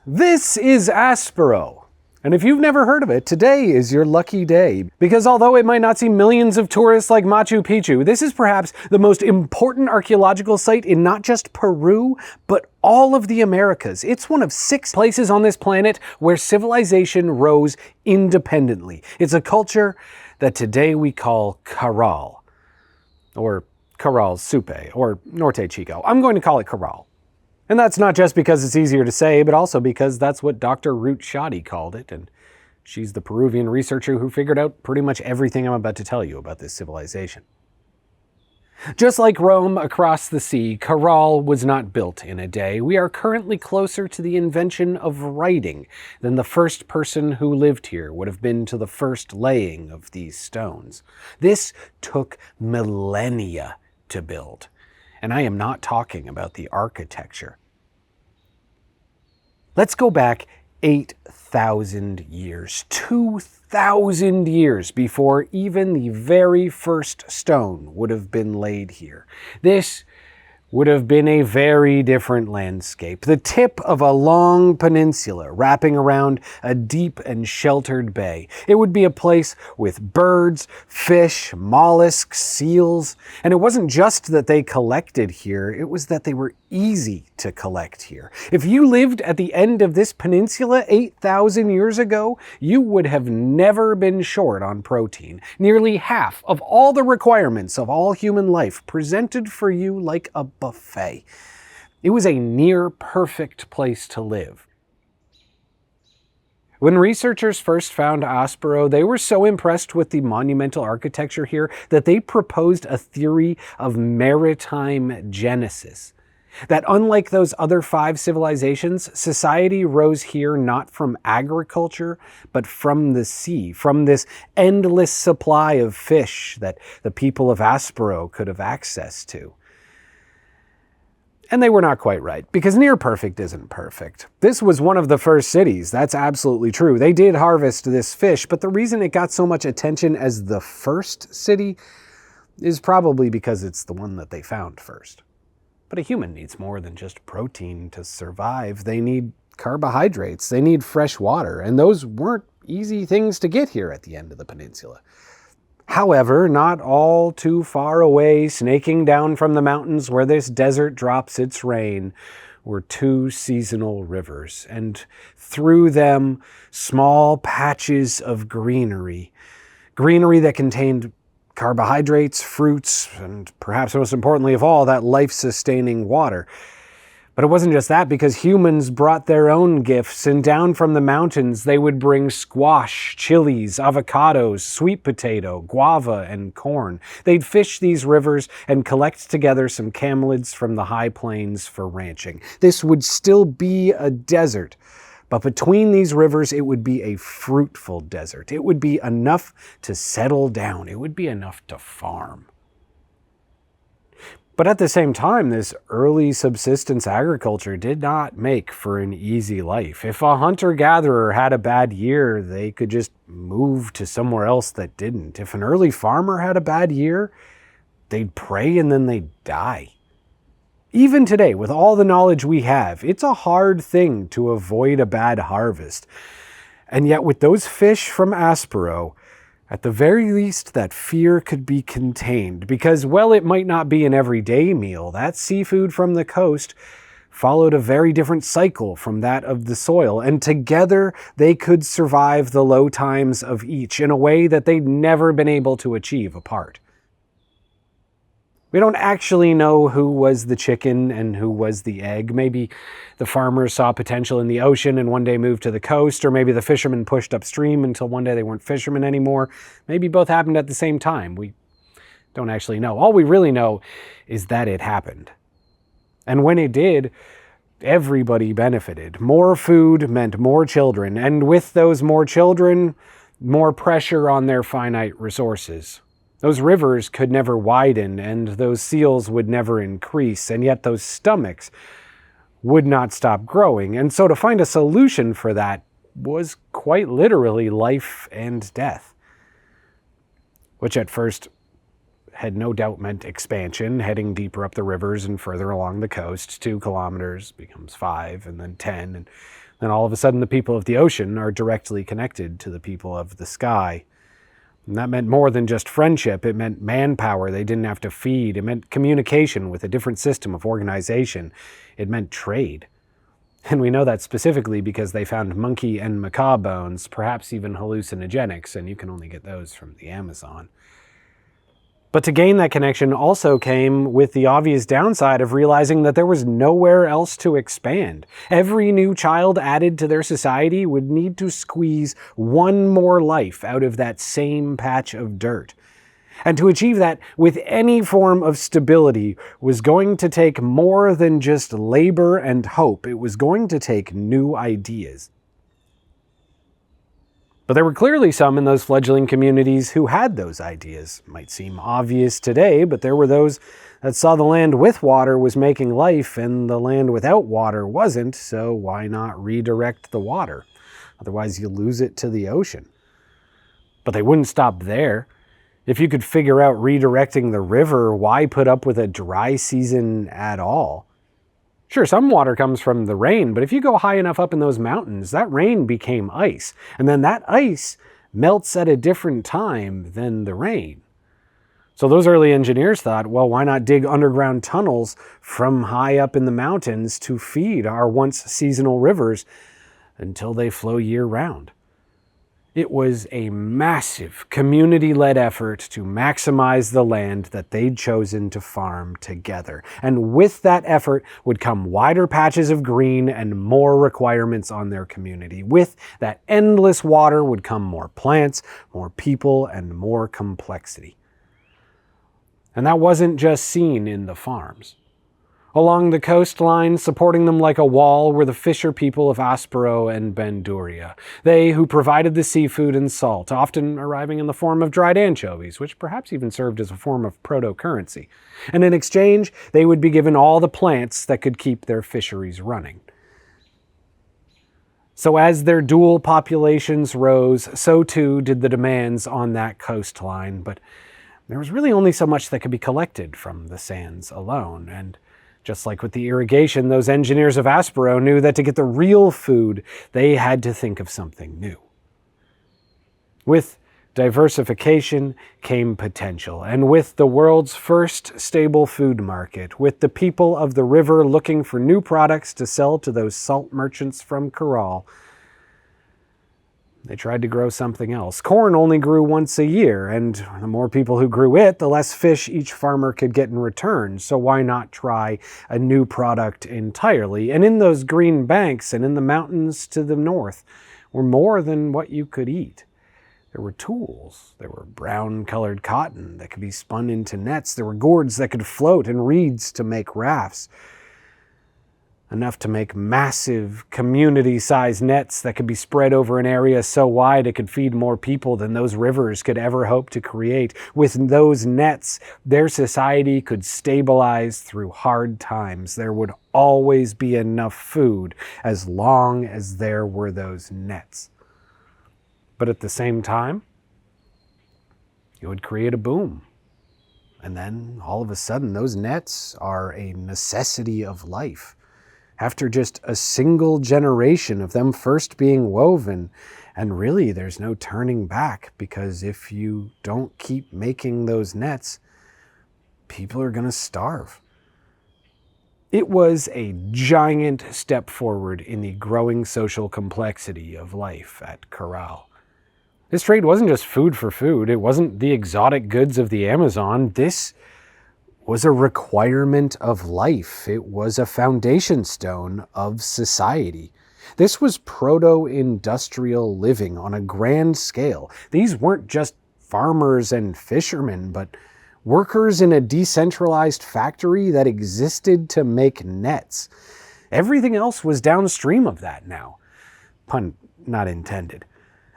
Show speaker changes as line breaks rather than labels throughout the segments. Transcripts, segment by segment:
This is Aspero. And if you've never heard of it, today is your lucky day. Because although it might not see millions of tourists like Machu Picchu, this is perhaps the most important archaeological site in not just Peru, but all of the Americas. It's one of 6 places on this planet where civilization rose independently. It's a culture that today we call Caral, or caral-supe, or Norte Chico. I'm going to call it Caral. And that's not just because it's easier to say, but also because that's what Dr. Ruth Shoddy called it, and she's the Peruvian researcher who figured out pretty much everything I'm about to tell you about this civilization. Just like Rome across the sea, Caral was not built in a day. We are currently closer to the invention of writing than the first person who lived here would have been to the first laying of these stones. This took millennia to build. And I am not talking about the architecture. Let's go back 8,000 years, 2,000 years before even the very first stone would have been laid here. This would have been a very different landscape. The tip of a long peninsula wrapping around a deep and sheltered bay. It would be a place with birds, fish, mollusks, seals. And it wasn't just that they collected here, it was that they were easy to collect here. If you lived at the end of this peninsula 8,000 years ago, you would have never been short on protein. Nearly half of all the requirements of all human life presented for you like a buffet. It was a near perfect place to live. When researchers first found Aspero, they were so impressed with the monumental architecture here that they proposed a theory of maritime genesis. That unlike those other 5 civilizations, society rose here not from agriculture, but from the sea, from this endless supply of fish that the people of Aspero could have access to. And they were not quite right, because near perfect isn't perfect. This was one of the first cities, that's absolutely true. They did harvest this fish, but the reason it got so much attention as the first city is probably because it's the one that they found first. But a human needs more than just protein to survive. They need carbohydrates, they need fresh water, and those weren't easy things to get here at the end of the peninsula. However, not all too far away, snaking down from the mountains where this desert drops its rain, were 2 seasonal rivers, and through them, small patches of greenery. Greenery that contained carbohydrates, fruits, and perhaps most importantly of all, that life-sustaining water. But it wasn't just that, because humans brought their own gifts, and down from the mountains they would bring squash, chilies, avocados, sweet potato, guava, and corn. They'd fish these rivers and collect together some camelids from the high plains for ranching. This would still be a desert, but between these rivers it would be a fruitful desert. It would be enough to settle down. It would be enough to farm. But at the same time, this early subsistence agriculture did not make for an easy life. If a hunter-gatherer had a bad year, they could just move to somewhere else that didn't. If an early farmer had a bad year, they'd pray and then they'd die. Even today, with all the knowledge we have, it's a hard thing to avoid a bad harvest. And yet with those fish from Aspero, at the very least, that fear could be contained, because, well, it might not be an everyday meal. That seafood from the coast followed a very different cycle from that of the soil, and together they could survive the low times of each in a way that they'd never been able to achieve apart. We don't actually know who was the chicken and who was the egg. Maybe the farmers saw potential in the ocean and one day moved to the coast, or maybe the fishermen pushed upstream until one day they weren't fishermen anymore. Maybe both happened at the same time. We don't actually know. All we really know is that it happened. And when it did, everybody benefited. More food meant more children, and with those more children, more pressure on their finite resources. Those rivers could never widen, and those seals would never increase, and yet those stomachs would not stop growing. And so to find a solution for that was quite literally life and death, which at first had no doubt meant expansion, heading deeper up the rivers and further along the coast. 2 kilometers becomes 5, and then 10, and Then all of a sudden the people of the ocean are directly connected to the people of the sky. And that meant more than just friendship. It meant manpower they didn't have to feed. It meant communication with a different system of organization. It meant trade. And we know that specifically because they found monkey and macaw bones, perhaps even hallucinogenics, and you can only get those from the Amazon. But to gain that connection also came with the obvious downside of realizing that there was nowhere else to expand. Every new child added to their society would need to squeeze one more life out of that same patch of dirt. And to achieve that with any form of stability was going to take more than just labor and hope. It was going to take new ideas. But there were clearly some in those fledgling communities who had those ideas. It might seem obvious today, but there were those that saw the land with water was making life and the land without water wasn't, so why not redirect the water? Otherwise you lose it to the ocean. But they wouldn't stop there. If you could figure out redirecting the river, why put up with a dry season at all? Sure, some water comes from the rain, but if you go high enough up in those mountains, that rain became ice. And then that ice melts at a different time than the rain. So those early engineers thought, well, why not dig underground tunnels from high up in the mountains to feed our once seasonal rivers until they flow year-round? It was a massive community-led effort to maximize the land that they'd chosen to farm together. And with that effort would come wider patches of green and more requirements on their community. With that endless water would come more plants, more people, and more complexity. And that wasn't just seen in the farms. Along the coastline, supporting them like a wall, were the fisher people of Aspero and Banduria. They who provided the seafood and salt, often arriving in the form of dried anchovies, which perhaps even served as a form of proto-currency. And in exchange, they would be given all the plants that could keep their fisheries running. So as their dual populations rose, so too did the demands on that coastline. But there was really only so much that could be collected from the sands alone, and just like with the irrigation, those engineers of Aspero knew that to get the real food, they had to think of something new. With diversification came potential, and with the world's first stable food market, with the people of the river looking for new products to sell to those salt merchants from Caral, they tried to grow something else. Corn only grew once a year, and the more people who grew it, the less fish each farmer could get in return. So why not try a new product entirely? And in those green banks and in the mountains to the north were more than what you could eat. There were tools. There were brown-colored cotton that could be spun into nets. There were gourds that could float and reeds to make rafts. Enough to make massive community-sized nets that could be spread over an area so wide it could feed more people than those rivers could ever hope to create. With those nets, their society could stabilize through hard times. There would always be enough food as long as there were those nets. But at the same time, it would create a boom. And then, all of a sudden, those nets are a necessity of life. After just a single generation of them first being woven, and really there's no turning back, because if you don't keep making those nets, people are going to starve. It was a giant step forward in the growing social complexity of life at Caral. This trade wasn't just food for food. It wasn't the exotic goods of the Amazon. This was a requirement of life. It was a foundation stone of society. This was proto-industrial living on a grand scale. These weren't just farmers and fishermen, but workers in a decentralized factory that existed to make nets. Everything else was downstream of that now. Pun not intended.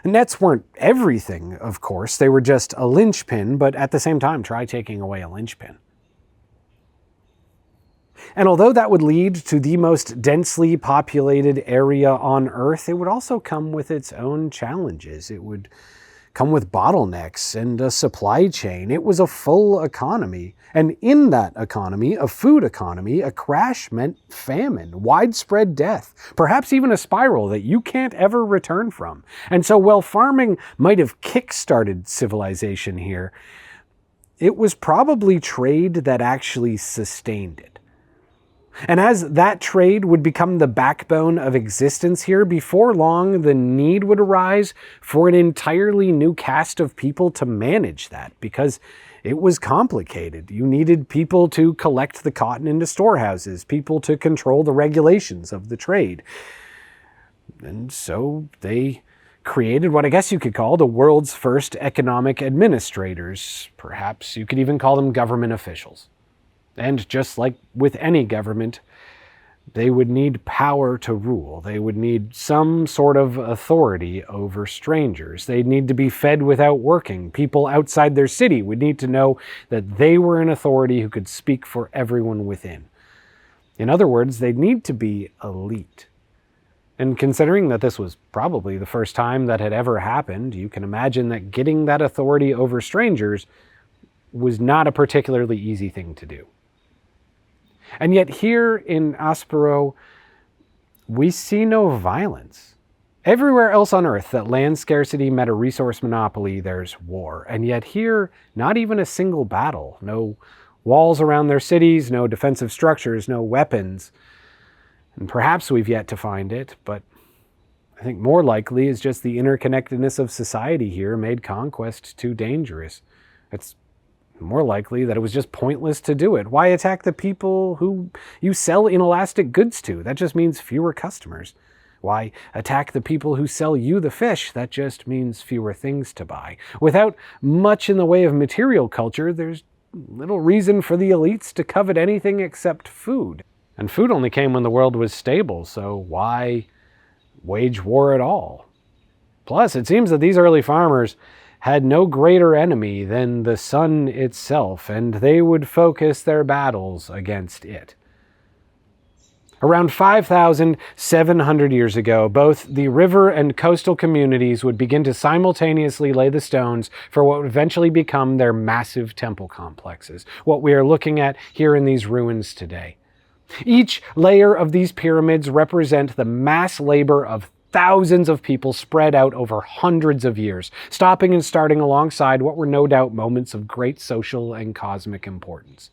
Nets weren't everything, of course. They were just a linchpin, but at the same time, try taking away a linchpin. And although that would lead to the most densely populated area on Earth, it would also come with its own challenges. It would come with bottlenecks and a supply chain. It was a full economy. And in that economy, a food economy, a crash meant famine, widespread death, perhaps even a spiral that you can't ever return from. And so while farming might have kick-started civilization here, it was probably trade that actually sustained it. And as that trade would become the backbone of existence here, before long the need would arise for an entirely new cast of people to manage that, because it was complicated. You needed people to collect the cotton into storehouses, people to control the regulations of the trade. And so they created what I guess you could call the world's first economic administrators. Perhaps you could even call them government officials. And just like with any government, they would need power to rule. They would need some sort of authority over strangers. They'd need to be fed without working. People outside their city would need to know that they were an authority who could speak for everyone within. In other words, they'd need to be elite. And considering that this was probably the first time that had ever happened, you can imagine that getting that authority over strangers was not a particularly easy thing to do. And yet here in Aspero, we see no violence. Everywhere else on Earth that land scarcity met a resource monopoly, there's war. And yet here, not even a single battle. No walls around their cities, no defensive structures, no weapons. And perhaps we've yet to find it, but I think more likely is just the interconnectedness of society here made conquest too dangerous. It's more likely that it was just pointless to do it. Why attack the people who you sell inelastic goods to? That just means fewer customers. Why attack the people who sell you the fish? That just means fewer things to buy. Without much in the way of material culture, there's little reason for the elites to covet anything except food. And food only came when the world was stable, so why wage war at all? Plus, it seems that these early farmers had no greater enemy than the sun itself, and they would focus their battles against it. Around 5,700 years ago, both the river and coastal communities would begin to simultaneously lay the stones for what would eventually become their massive temple complexes, what we are looking at here in these ruins today. Each layer of these pyramids represent the mass labor of thousands of people spread out over hundreds of years, stopping and starting alongside what were no doubt moments of great social and cosmic importance.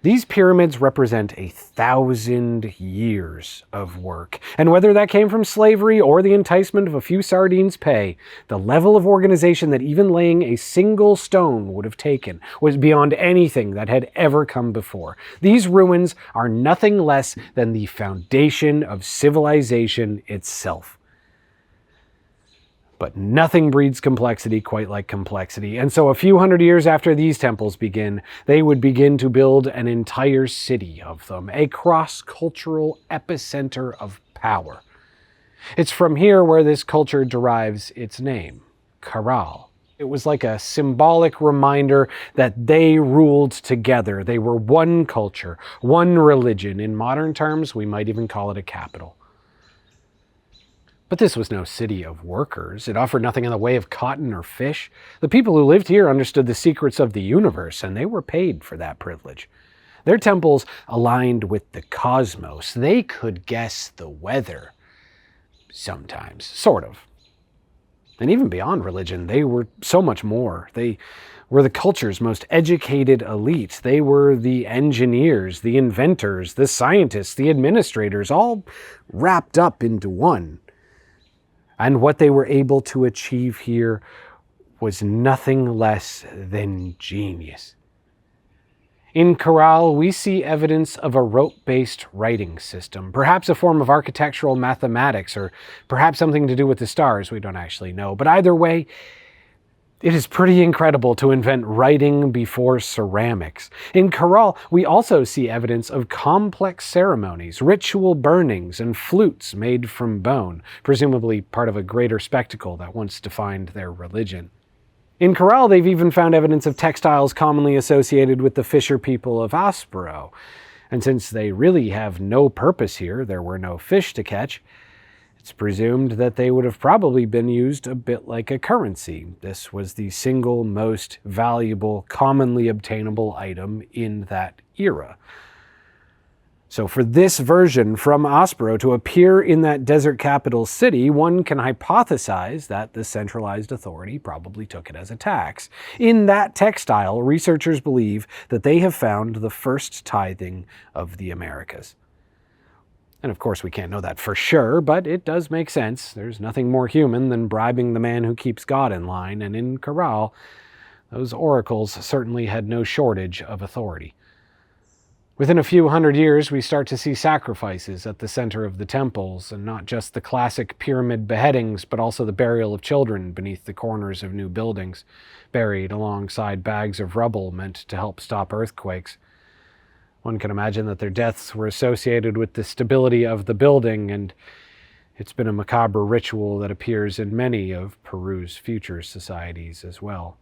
These pyramids represent 1,000 years of work, and whether that came from slavery or the enticement of a few sardines' pay, the level of organization that even laying a single stone would have taken was beyond anything that had ever come before. These ruins are nothing less than the foundation of civilization itself. But nothing breeds complexity quite like complexity, and so a few hundred years after these temples begin, they would begin to build an entire city of them, a cross-cultural epicenter of power. It's from here where this culture derives its name, Caral. It was like a symbolic reminder that they ruled together. They were one culture, one religion. In modern terms, we might even call it a capital. But this was no city of workers. It offered nothing in the way of cotton or fish. The people who lived here understood the secrets of the universe, and they were paid for that privilege. Their temples aligned with the cosmos. They could guess the weather. Sometimes. Sort of. And even beyond religion, they were so much more. They were the culture's most educated elite. They were the engineers, the inventors, the scientists, the administrators, all wrapped up into one. And what they were able to achieve here was nothing less than genius. In Caral, we see evidence of a rope-based writing system, perhaps a form of architectural mathematics, or perhaps something to do with the stars, we don't actually know. But either way, it is pretty incredible to invent writing before ceramics. In Caral, we also see evidence of complex ceremonies, ritual burnings, and flutes made from bone, presumably part of a greater spectacle that once defined their religion. In Caral, they've even found evidence of textiles commonly associated with the fisher people of Aspero. And since they really have no purpose here, there were no fish to catch, It's presumed that they would have probably been used a bit like a currency. This was the single most valuable, commonly obtainable item in that era. So for this version from Aspero to appear in that desert capital city, one can hypothesize that the centralized authority probably took it as a tax. In that textile, researchers believe that they have found the first tithing of the Americas. And of course we can't know that for sure, but it does make sense. There's nothing more human than bribing the man who keeps God in line, and in Caral, those oracles certainly had no shortage of authority. Within a few hundred years, we start to see sacrifices at the center of the temples, and not just the classic pyramid beheadings, but also the burial of children beneath the corners of new buildings, buried alongside bags of rubble meant to help stop earthquakes. One can imagine that their deaths were associated with the stability of the building, and it's been a macabre ritual that appears in many of Peru's future societies as well.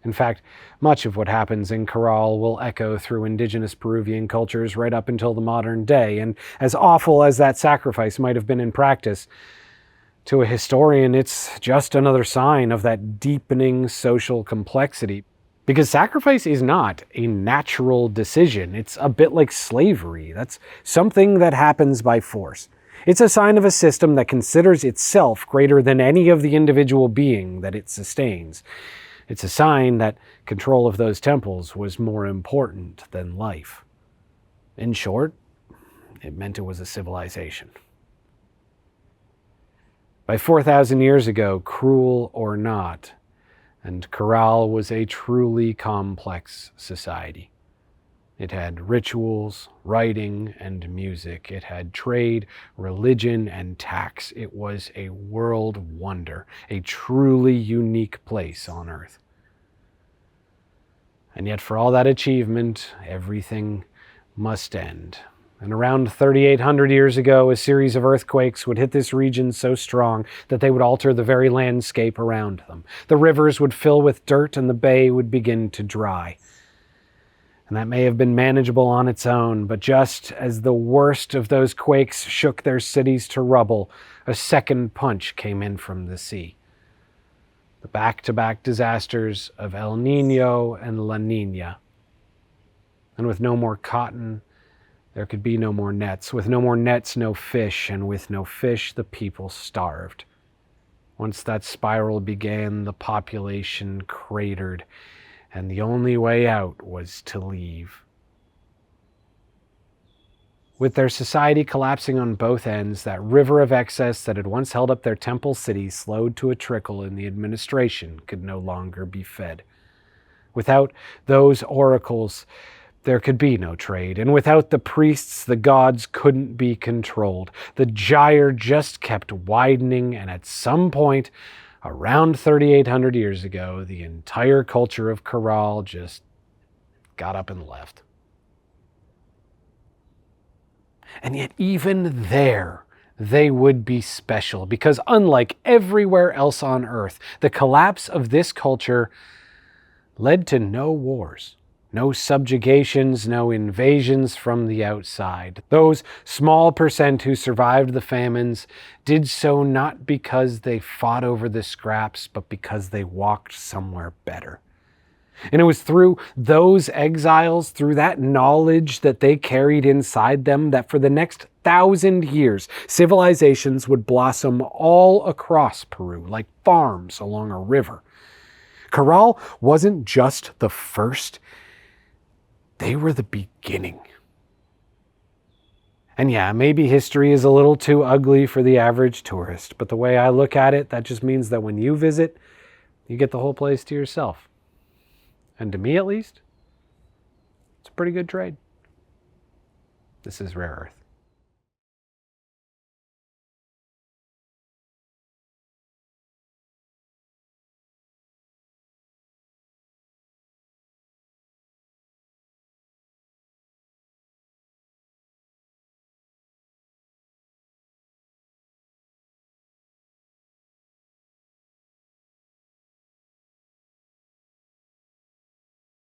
In fact, much of what happens in Caral will echo through indigenous Peruvian cultures right up until the modern day, and as awful as that sacrifice might have been in practice, to a historian it's just another sign of that deepening social complexity. Because sacrifice is not a natural decision. It's a bit like slavery. That's something that happens by force. It's a sign of a system that considers itself greater than any of the individual being that it sustains. It's a sign that control of those temples was more important than life. In short, it meant it was a civilization. By 4,000 years ago, cruel or not, and Caral was a truly complex society. It had rituals, writing, and music. It had trade, religion, and tax. It was a world wonder, a truly unique place on Earth. And yet for all that achievement, everything must end. And around 3,800 years ago, a series of earthquakes would hit this region so strong that they would alter the very landscape around them. The rivers would fill with dirt and the bay would begin to dry. And that may have been manageable on its own, but just as the worst of those quakes shook their cities to rubble, a second punch came in from the sea. The back-to-back disasters of El Niño and La Niña. And with no more cotton, there could be no more nets. With no more nets, no fish. And with no fish, the people starved. Once that spiral began, the population cratered, and the only way out was to leave. With their society collapsing on both ends, that river of excess that had once held up their temple city slowed to a trickle, and the administration could no longer be fed. Without those oracles, there could be no trade, and without the priests, the gods couldn't be controlled. The gyre just kept widening, and at some point, around 3,800 years ago, the entire culture of Caral just got up and left. And yet even there, they would be special, because unlike everywhere else on Earth, the collapse of this culture led to no wars. No subjugations, no invasions from the outside. Those small percent who survived the famines did so not because they fought over the scraps, but because they walked somewhere better. And it was through those exiles, through that knowledge that they carried inside them, that for the next 1,000 years, civilizations would blossom all across Peru, like farms along a river. Caral wasn't just the first, they were the beginning. And yeah, maybe history is a little too ugly for the average tourist, but the way I look at it, that just means that when you visit, you get the whole place to yourself. And to me at least, it's a pretty good trade. This is Rare Earth.